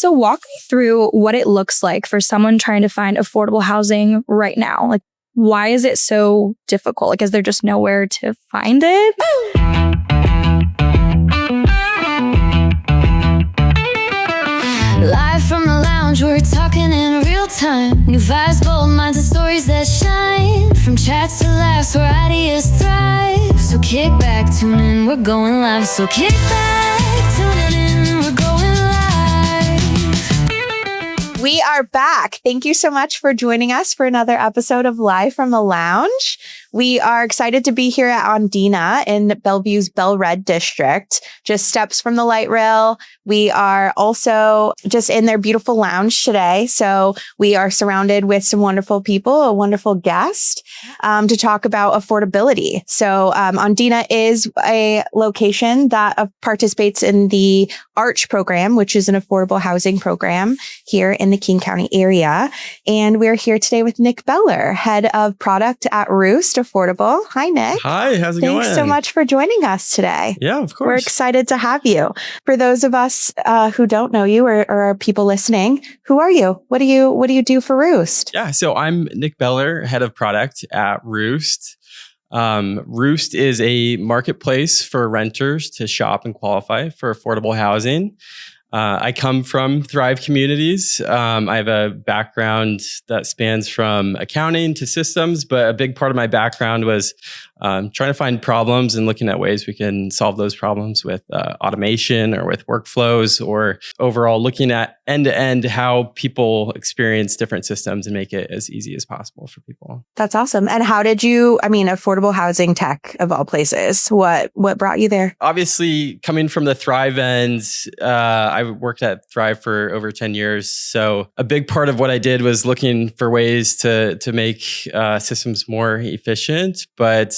So walk me through what it looks like for someone trying to find affordable housing right now. Like, why is it so difficult? Like, is there just nowhere to find it? Live from the lounge, we're talking in real time. New vibes, bold minds, and stories that shine. From chats to laughs, where ideas thrive. So kick back, tune in, we're going live. So kick back, tune in, we're going live. We are back. Thank you so much for joining us for another episode of Live from the Lounge. We are excited to be here at Ondina in Bellevue's Belle Red district, just steps from the light rail. We are also just in their beautiful lounge today. So we are surrounded with some wonderful people, a wonderful guest to talk about affordability. So Ondina is a location that participates in the ARCH program, which is an affordable housing program here in the King County area. And we're here today with Nick Beller, head of product at Roost Affordable. Hi, Nick. Hi, how's it going? Thanks so much for joining us today. Yeah, of course. We're excited to have you. For those of us who don't know you or are people listening, who are you? What do you do for Roost? Yeah, so I'm Nick Beller, head of product at Roost. Roost is a marketplace for renters to shop and qualify for affordable housing. I come from Thrive Communities. I have a background that spans from accounting to systems, but a big part of my background was trying to find problems and looking at ways we can solve those problems with automation or with workflows, or overall looking at end-to-end how people experience different systems and make it as easy as possible for people. That's awesome. And how did affordable housing tech of all places, what brought you there? Obviously, coming from the Thrive end, I worked at Thrive for over 10 years. So a big part of what I did was looking for ways to make systems more efficient. But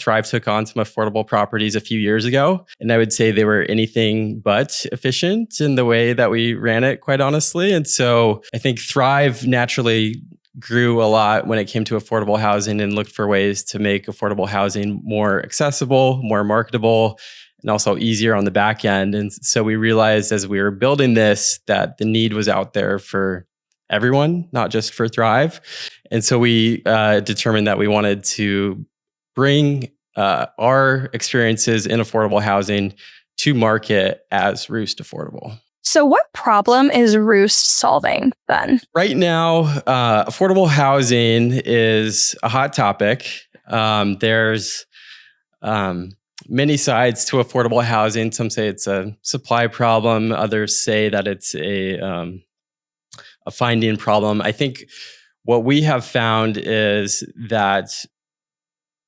Thrive took on some affordable properties a few years ago. And I would say they were anything but efficient in the way that we ran it, quite honestly. And so I think Thrive naturally grew a lot when it came to affordable housing and looked for ways to make affordable housing more accessible, more marketable, and also easier on the back end. And so we realized as we were building this that the need was out there for everyone, not just for Thrive. And so we determined that we wanted to bring our experiences in affordable housing to market as Roost Affordable. So what problem is Roost solving then? Right now, affordable housing is a hot topic. There's many sides to affordable housing. Some say it's a supply problem. Others say that it's a finding problem. I think what we have found is that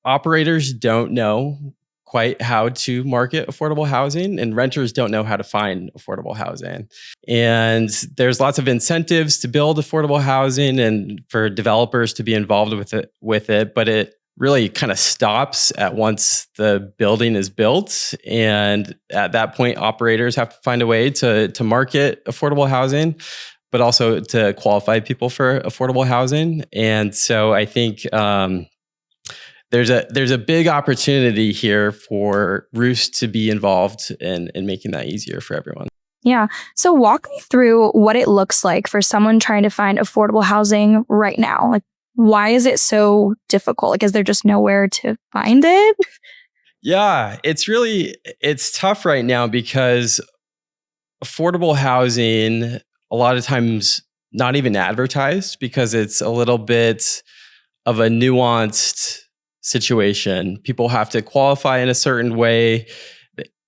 operators don't know quite how to market affordable housing, and renters don't know how to find affordable housing. And there's lots of incentives to build affordable housing and for developers to be involved with it, but it really kind of stops at once the building is built. And at that point, operators have to find a way to market affordable housing, but also to qualify people for affordable housing. And so I think there's a big opportunity here for Roost to be involved in making that easier for everyone. Yeah. So walk me through what it looks like for someone trying to find affordable housing right now. Like, why is it so difficult? Like, is there just nowhere to find it? Yeah, it's tough right now because affordable housing, a lot of times not even advertised because it's a little bit of a nuanced situation. People have to qualify in a certain way.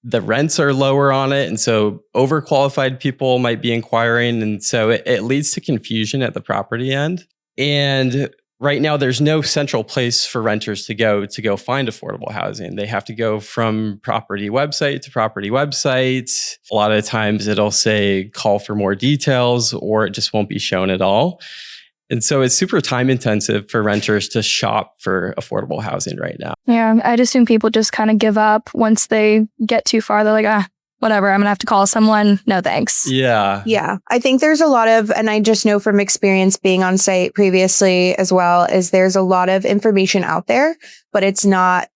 The rents are lower on it. And so overqualified people might be inquiring. And so it leads to confusion at the property end. And right now, there's no central place for renters to go find affordable housing. They have to go from property website to property website. A lot of times it'll say call for more details, or it just won't be shown at all. And so it's super time intensive for renters to shop for affordable housing right now. Yeah, I'd assume people just kind of give up once they get too far. They're like, whatever, I'm going to have to call someone. No, thanks. Yeah. Yeah. I think there's a lot of, and I just know from experience being on site previously as well, is there's a lot of information out there, but it's not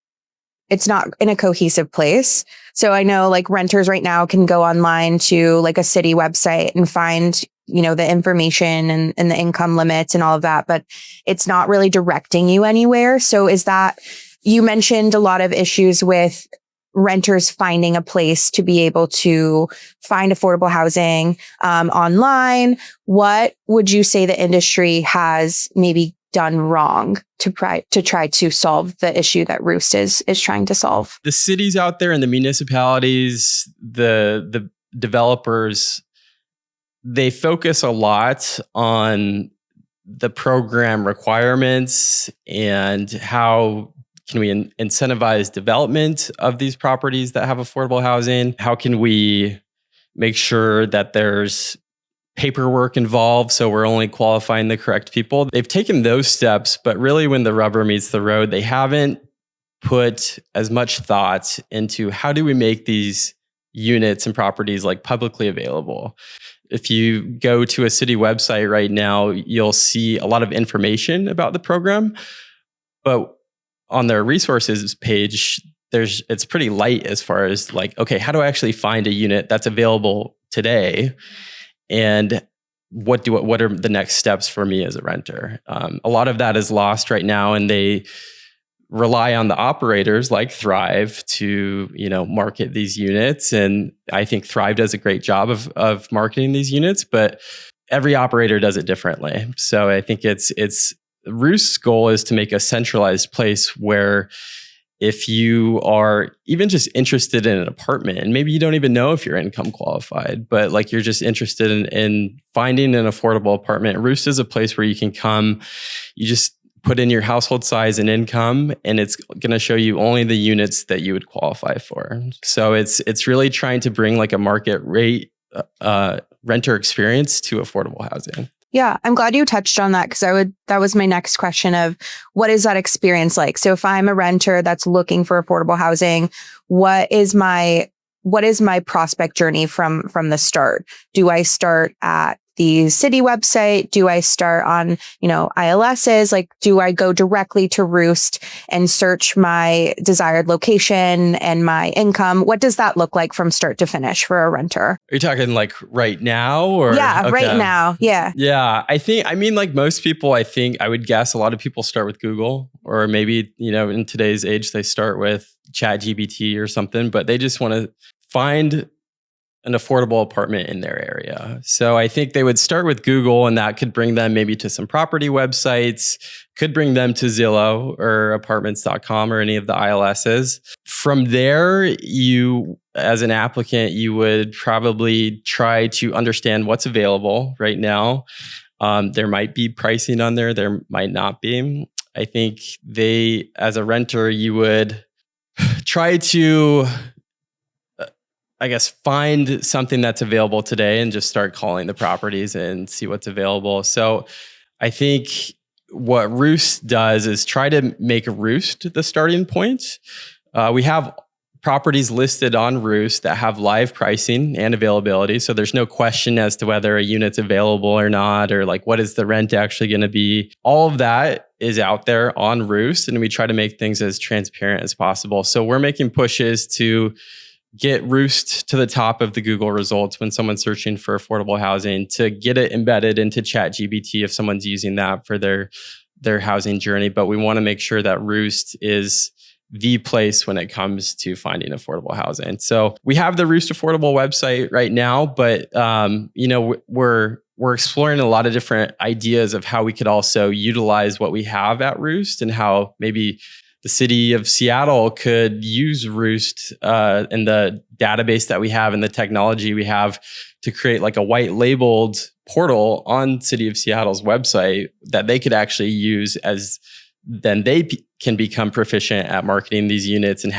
it's not in a cohesive place. So I know like renters right now can go online to like a city website and find, the information and the income limits and all of that, but it's not really directing you anywhere. So you mentioned a lot of issues with renters finding a place to be able to find affordable housing online. What would you say the industry has maybe done wrong to try to solve the issue that Roost is trying to solve? The cities out there and the municipalities, the developers, they focus a lot on the program requirements and how can we incentivize development of these properties that have affordable housing? How can we make sure that there's paperwork involved so we're only qualifying the correct people? They've taken those steps, but really when the rubber meets the road, they haven't put as much thought into how do we make these units and properties like publicly available. If you go to a city website right now, you'll see a lot of information about the program, but on their resources page, it's pretty light as far as like, okay, how do I actually find a unit that's available today? And what are the next steps for me as a renter? A lot of that is lost right now, and they rely on the operators like Thrive to, market these units. And I think Thrive does a great job of marketing these units, but every operator does it differently. So I think it's Roost's goal is to make a centralized place where if you are even just interested in an apartment, and maybe you don't even know if you're income qualified, but like you're just interested in finding an affordable apartment, Roost is a place where you can come, you just put in your household size and income, and it's going to show you only the units that you would qualify for. So it's really trying to bring like a market rate renter experience to affordable housing. Yeah, I'm glad you touched on that because that was my next question of what is that experience like? So if I'm a renter that's looking for affordable housing, what is my prospect journey from the start? Do I start at the city website? Do I start on, ILSs? Like, do I go directly to Roost and search my desired location and my income? What does that look like from start to finish for a renter? Are you talking like right now or? Yeah, okay. Right now. Yeah. Yeah. Like most people, I would guess a lot of people start with Google, or maybe, in today's age, they start with ChatGPT or something, but they just want to find an affordable apartment in their area. So I think they would start with Google, and that could bring them maybe to some property websites, could bring them to Zillow or apartments.com or any of the ILSs. From there, you, as an applicant, you would probably try to understand what's available right now. There might be pricing on there might not be. I think as a renter, you would try to find something that's available today and just start calling the properties and see what's available. So I think what Roost does is try to make Roost the starting point. We have properties listed on Roost that have live pricing and availability. So there's no question as to whether a unit's available or not, or like what is the rent actually going to be. All of that is out there on Roost, and we try to make things as transparent as possible. So we're making pushes to get Roost to the top of the Google results when someone's searching for affordable housing, to get it embedded into ChatGPT if someone's using that for their housing journey. But we want to make sure that Roost is the place when it comes to finding affordable housing. So we have the Roost Affordable website right now, but we're exploring a lot of different ideas of how we could also utilize what we have at Roost, and how maybe the city of Seattle could use Roost and the database that we have and the technology we have to create like a white labeled portal on City of Seattle's website that they could actually use, as then they can become proficient at marketing these units and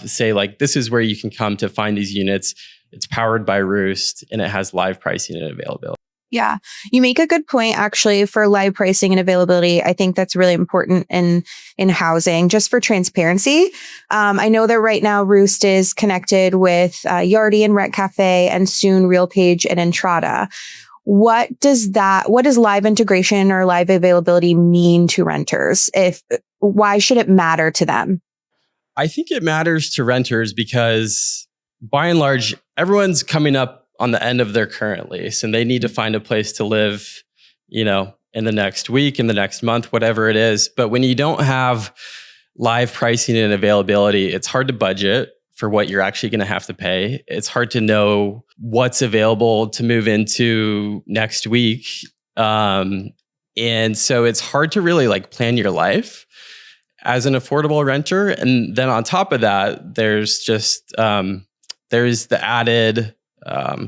say like, this is where you can come to find these units. It's powered by Roost and it has live pricing and availability. Yeah, you make a good point actually for live pricing and availability. I think that's really important in housing, just for transparency. I know that right now Roost is connected with Yardi and Rent Cafe, and soon RealPage and Entrada. What does live integration or live availability mean to renters? Why should it matter to them? I think it matters to renters because by and large, everyone's coming up on the end of their current lease and they need to find a place to live, in the next week, in the next month, whatever it is. But when you don't have live pricing and availability, it's hard to budget for what you're actually going to have to pay. It's hard to know what's available to move into next week. And so it's hard to really plan your life as an affordable renter. And then on top of that, there's just, there's the added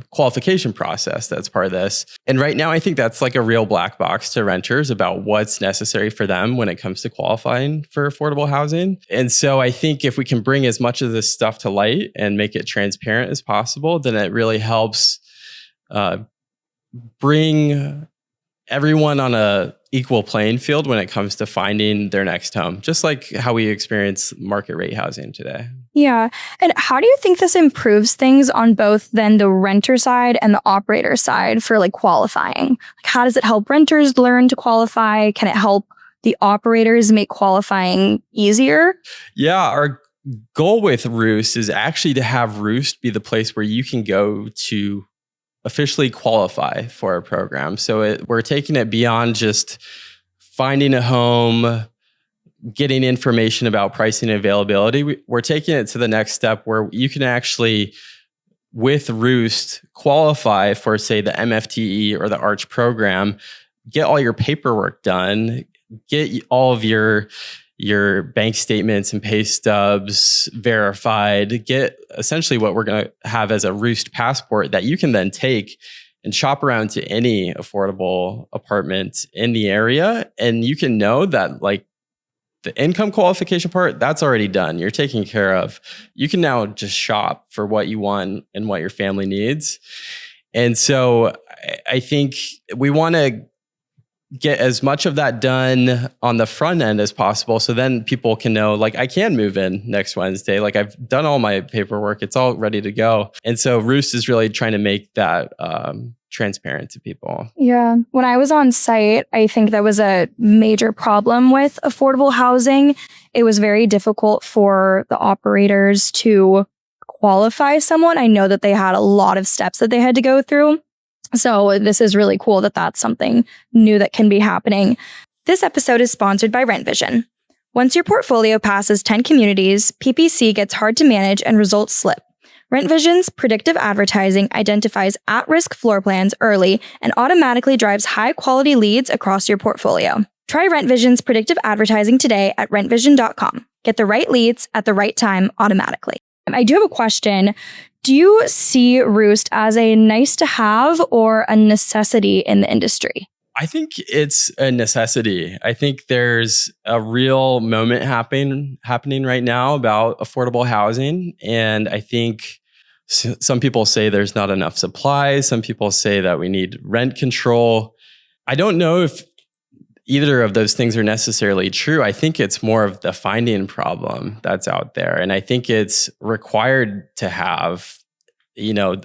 qualification process that's part of this. And right now, I think that's a real black box to renters about what's necessary for them when it comes to qualifying for affordable housing. And so I think if we can bring as much of this stuff to light and make it transparent as possible, then it really helps bring everyone on a equal playing field when it comes to finding their next home, just like how we experience market rate housing today. Yeah. And how do you think this improves things on both then the renter side and the operator side for qualifying? How does it help renters learn to qualify? Can it help the operators make qualifying easier? Yeah. Our goal with Roost is actually to have Roost be the place where you can go to officially qualify for a program. So we're taking it beyond just finding a home, getting information about pricing and availability. We're taking it to the next step where you can actually, with Roost, qualify for, say, the MFTE or the ARCH program, get all your paperwork done, get all of your bank statements and pay stubs verified, get essentially what we're going to have as a Roost passport that you can then take and shop around to any affordable apartment in the area. And you can know that the income qualification part, that's already done. You're taken care of. You can now just shop for what you want and what your family needs. And so I think we want to get as much of that done on the front end as possible. So then people can know, I can move in next Wednesday. I've done all my paperwork. It's all ready to go. And so Roost is really trying to make that transparent to people. Yeah. When I was on site, I think that was a major problem with affordable housing. It was very difficult for the operators to qualify someone. I know that they had a lot of steps that they had to go through. So this is really cool that that's something new that can be happening. This episode is sponsored by RentVision. Once your portfolio passes 10 communities, PPC gets hard to manage and results slip. RentVision's predictive advertising identifies at-risk floor plans early and automatically drives high-quality leads across your portfolio. Try RentVision's predictive advertising today at rentvision.com. Get the right leads at the right time automatically. I do have a question. Do you see Roost as a nice to have or a necessity in the industry? I think it's a necessity. I think there's a real moment happening right now about affordable housing. And I think some people say there's not enough supply. Some people say that we need rent control. I don't know if either of those things are necessarily true. I think it's more of the finding problem that's out there. And I think it's required to have,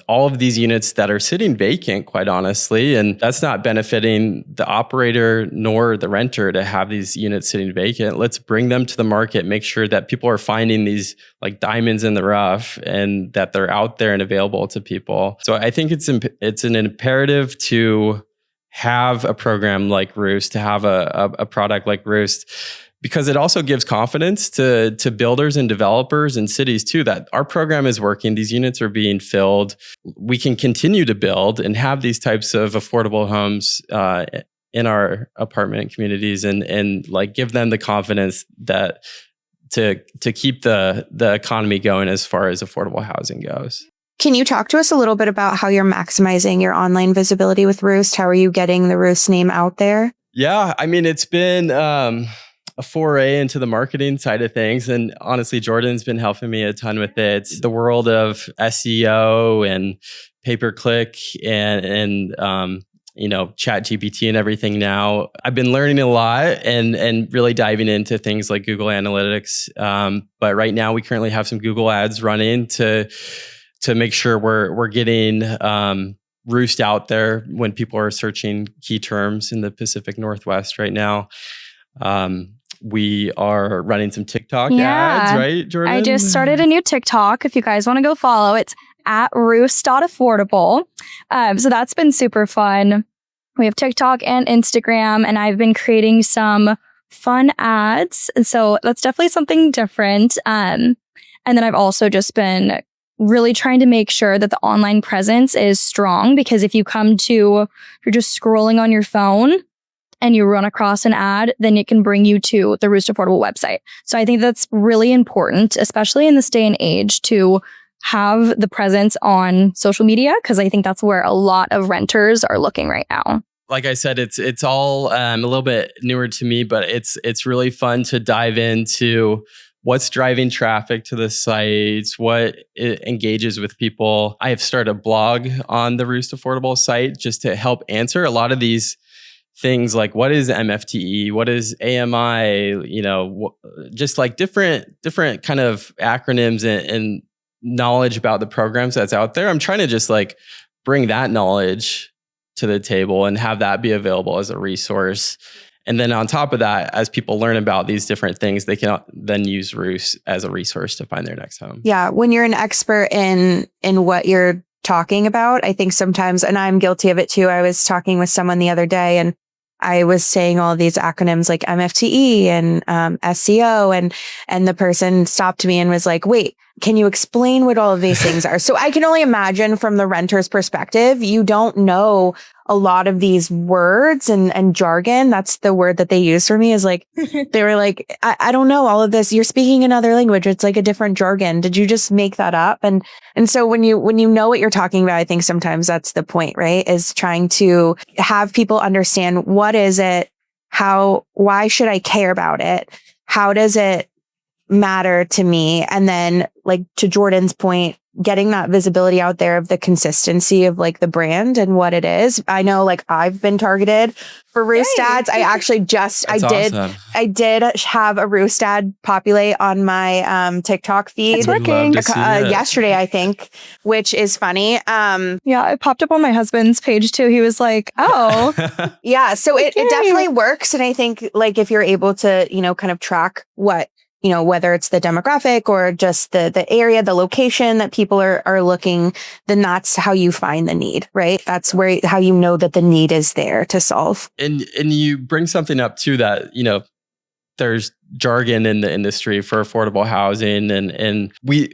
all of these units that are sitting vacant, quite honestly. And that's not benefiting the operator nor the renter to have these units sitting vacant. Let's bring them to the market, make sure that people are finding these diamonds in the rough and that they're out there and available to people. So I think it's an imperative to have a program like Roost, to have a product like Roost, because it also gives confidence to builders and developers and cities too, that our program is working. These units are being filled. We can continue to build and have these types of affordable homes in our apartment communities and give them the confidence that to keep the economy going as far as affordable housing goes. Can you talk to us a little bit about how you're maximizing your online visibility with Roost? How are you getting the Roost name out there? Yeah, it's been a foray into the marketing side of things. And honestly, Jordan's been helping me a ton with it. The world of SEO and pay-per-click and chat GPT and everything now. I've been learning a lot and really diving into things like Google Analytics. But right now we currently have some Google ads running to make sure we're getting Roost out there when people are searching key terms in the Pacific Northwest right now. We are running some TikTok Yeah. ads, right, Jordan? I just started a new TikTok. If you guys want to go follow, it's at Roost.Affordable. So that's been super fun. We have TikTok and Instagram, and I've been creating some fun ads. And so that's definitely something different. And then I've also just been really trying to make sure that the online presence is strong, because if you're just scrolling on your phone and you run across an ad, then it can bring you to the Roost Affordable website. So I think that's really important, especially in this day and age, to have the presence on social media, because I think that's where a lot of renters are looking right now. Like I said, it's all a little bit newer to me, but it's really fun to dive into what's driving traffic to the sites, what engages with people. I have started a blog on the Roost Affordable site just to help answer a lot of these things, like what is MFTE, what is AMI, just like different kind of acronyms and knowledge about the programs that's out there. I'm trying to just like bring that knowledge to the table and have that be available as a resource. And then on top of that, as people learn about these different things, they can then use Roost as a resource to find their next home. Yeah. When you're an expert in what you're talking about, I think sometimes, and I'm guilty of it too. I was talking with someone the other day, and I was saying all these acronyms like MFTE and SEO, and the person stopped me and was like, wait, can you explain what all of these things are? So I can only imagine from the renter's perspective, you don't know a lot of these words and jargon. That's the word that they use for me, is like, they were like, I don't know all of this. You're speaking another language. It's like a different jargon. Did you just make that up? And so when you know what you're talking about, I think sometimes that's the point, right? Is trying to have people understand, what is it? Why should I care about it? How does it matter to me? And then, like, to Jordan's point, getting that visibility out there of the consistency of like the brand and what it is. I know, like, I've been targeted for Roost ads. I actually I did have a Roost ad populate on my TikTok feed. It's working. Yesterday, I think, which is funny. Yeah, it popped up on my husband's page too. He was like, oh. Yeah, so it definitely works. And I think, like, if you're able to, kind of track what, whether it's the demographic or just the area, the location that people are looking, then that's how you find the need, right? That's how you know that the need is there to solve. And you bring something up too that, there's jargon in the industry for affordable housing, and we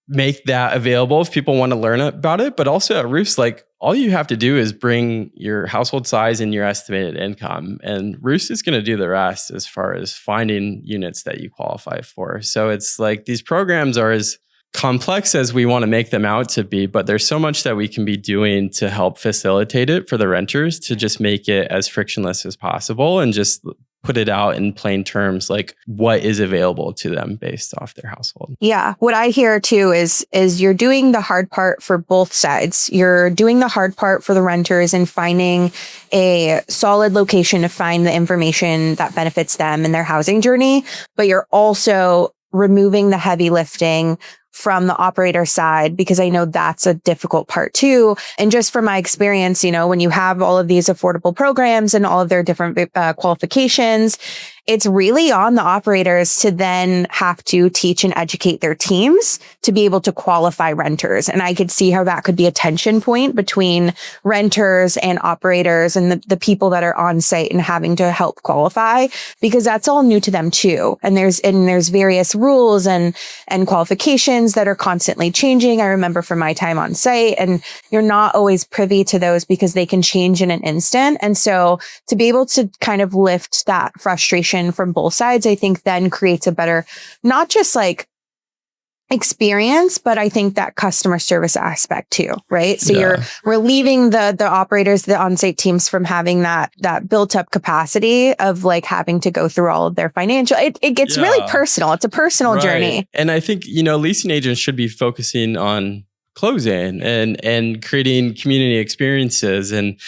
make that available if people want to learn about it. But also at Roost, like, all you have to do is bring your household size and your estimated income, and Roost is going to do the rest as far as finding units that you qualify for. So it's like these programs are as complex as we want to make them out to be, but there's so much that we can be doing to help facilitate it for the renters, to just make it as frictionless as possible and just put it out in plain terms, like what is available to them based off their household. Yeah. What I hear too is you're doing the hard part for both sides. You're doing the hard part for the renters and finding a solid location to find the information that benefits them in their housing journey, but you're also removing the heavy lifting from the operator side, because I know that's a difficult part too. And just from my experience, when you have all of these affordable programs and all of their different qualifications, it's really on the operators to then have to teach and educate their teams to be able to qualify renters. And I could see how that could be a tension point between renters and operators and the people that are on site and having to help qualify, because that's all new to them too. And there's various rules and qualifications that are constantly changing. I remember from my time on site, and you're not always privy to those because they can change in an instant. And so to be able to kind of lift that frustration from both sides, I think then creates a better, not just like experience, but I think that customer service aspect too, right? So you're relieving the operators, the on-site teams from having that built up capacity of like having to go through all of their financial, it gets really personal. It's a personal journey. And I think, leasing agents should be focusing on closing and creating community experiences, and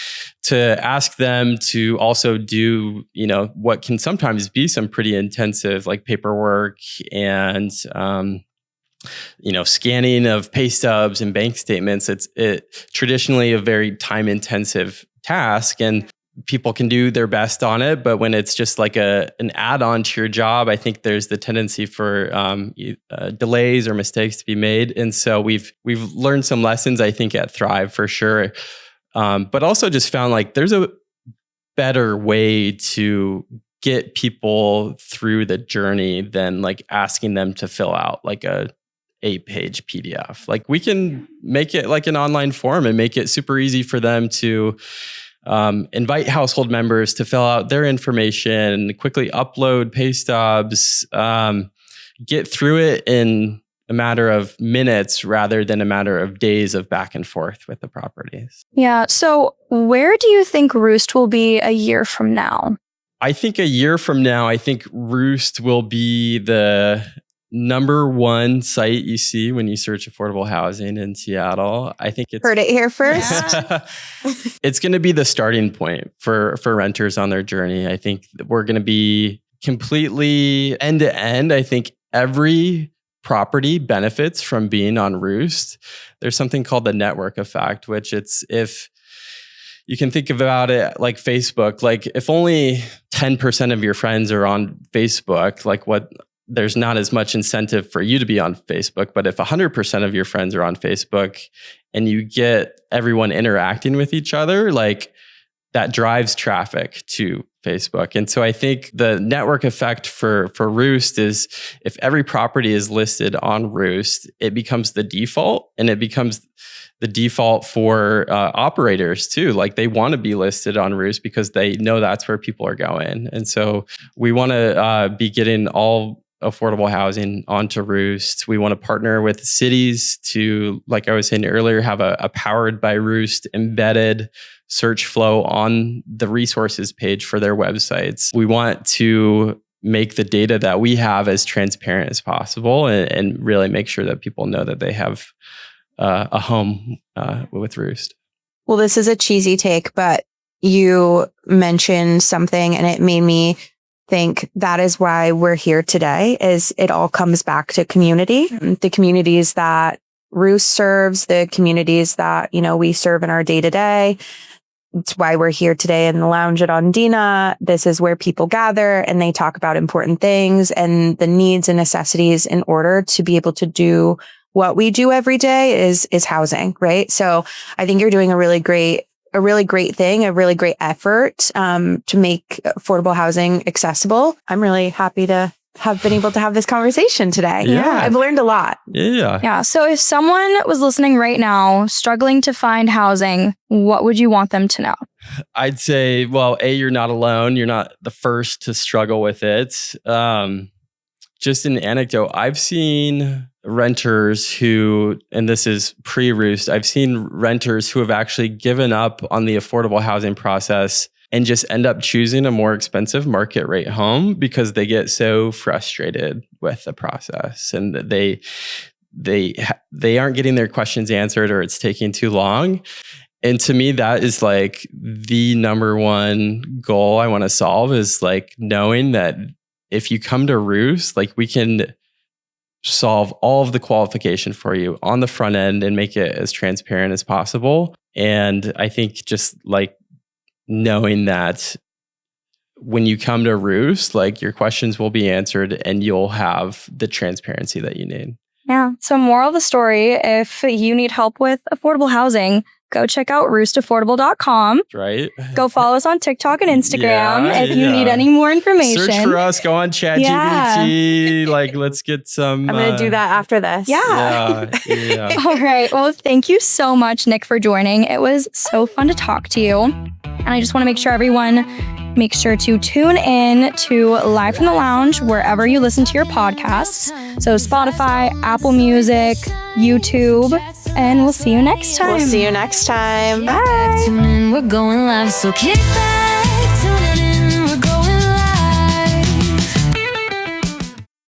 to ask them to also do, what can sometimes be some pretty intensive like paperwork and, scanning of pay stubs and bank statements. It's traditionally a very time intensive task. And people can do their best on it, but when it's just like an add-on to your job, I think there's the tendency for delays or mistakes to be made. And so we've learned some lessons, I think, at Thrive for sure, but also just found like there's a better way to get people through the journey than like asking them to fill out like a 8-page PDF. Like we can make it like an online form and make it super easy for them to invite household members to fill out their information, quickly upload pay stubs, get through it in a matter of minutes rather than a matter of days of back and forth with the properties. Yeah. So where do you think Roost will be a year from now? I think a year from now, I think Roost will be the number one site you see when you search affordable housing in Seattle. I think it's Heard it here first. It's going to be the starting point for renters on their journey. I think we're going to be completely end to end. I think every property benefits from being on Roost. There's something called the network effect, which if you can think about it like Facebook, like if only 10% of your friends are on Facebook, there's not as much incentive for you to be on Facebook. But if 100% of your friends are on Facebook and you get everyone interacting with each other, like that drives traffic to Facebook. And so I think the network effect for Roost is if every property is listed on Roost, it becomes the default, and it becomes the default for operators too. Like they want to be listed on Roost because they know that's where people are going. And so we want to be getting all affordable housing onto Roost. We want to partner with cities to, like I was saying earlier, have a powered by Roost embedded search flow on the resources page for their websites. We want to make the data that we have as transparent as possible and really make sure that people know that they have a home with Roost. Well, this is a cheesy take, but you mentioned something and it made me think that is why we're here today. Is it all comes back to community, the communities that Roost serves, the communities that, we serve in our day to day. It's why we're here today in the lounge at Ondina. This is where people gather and they talk about important things and the needs and necessities in order to be able to do what we do every day is housing, right? So I think you're doing a really great thing, a really great effort to make affordable housing accessible. I'm really happy to have been able to have this conversation today. Yeah. I've learned a lot. Yeah. Yeah. So if someone was listening right now, struggling to find housing, what would you want them to know? I'd say, well, you're not alone. You're not the first to struggle with it. Just an anecdote, I've seen renters who, and this is pre-Roost, I've seen renters who have actually given up on the affordable housing process and just end up choosing a more expensive market rate home because they get so frustrated with the process and they aren't getting their questions answered or it's taking too long. And to me, that is like the number one goal I want to solve is like knowing that if you come to Roost, like we can solve all of the qualification for you on the front end and make it as transparent as possible. And I think just like knowing that when you come to Roost, like your questions will be answered and you'll have the transparency that you need. Yeah. So moral of the story, if you need help with affordable housing, go check out roostaffordable.com. Right. Go follow us on TikTok and Instagram if you need any more information. Search for us. Go on ChatGPT. Like, let's get some. I'm going to do that after this. Yeah. Yeah. All right. Well, thank you so much, Nick, for joining. It was so fun to talk to you. And I just want to make sure everyone makes sure to tune in to Live from the Lounge wherever you listen to your podcasts. So Spotify, Apple Music, YouTube, and we'll see you next time. We'll see you next time. Bye. Tune in, we're going live, so kick back.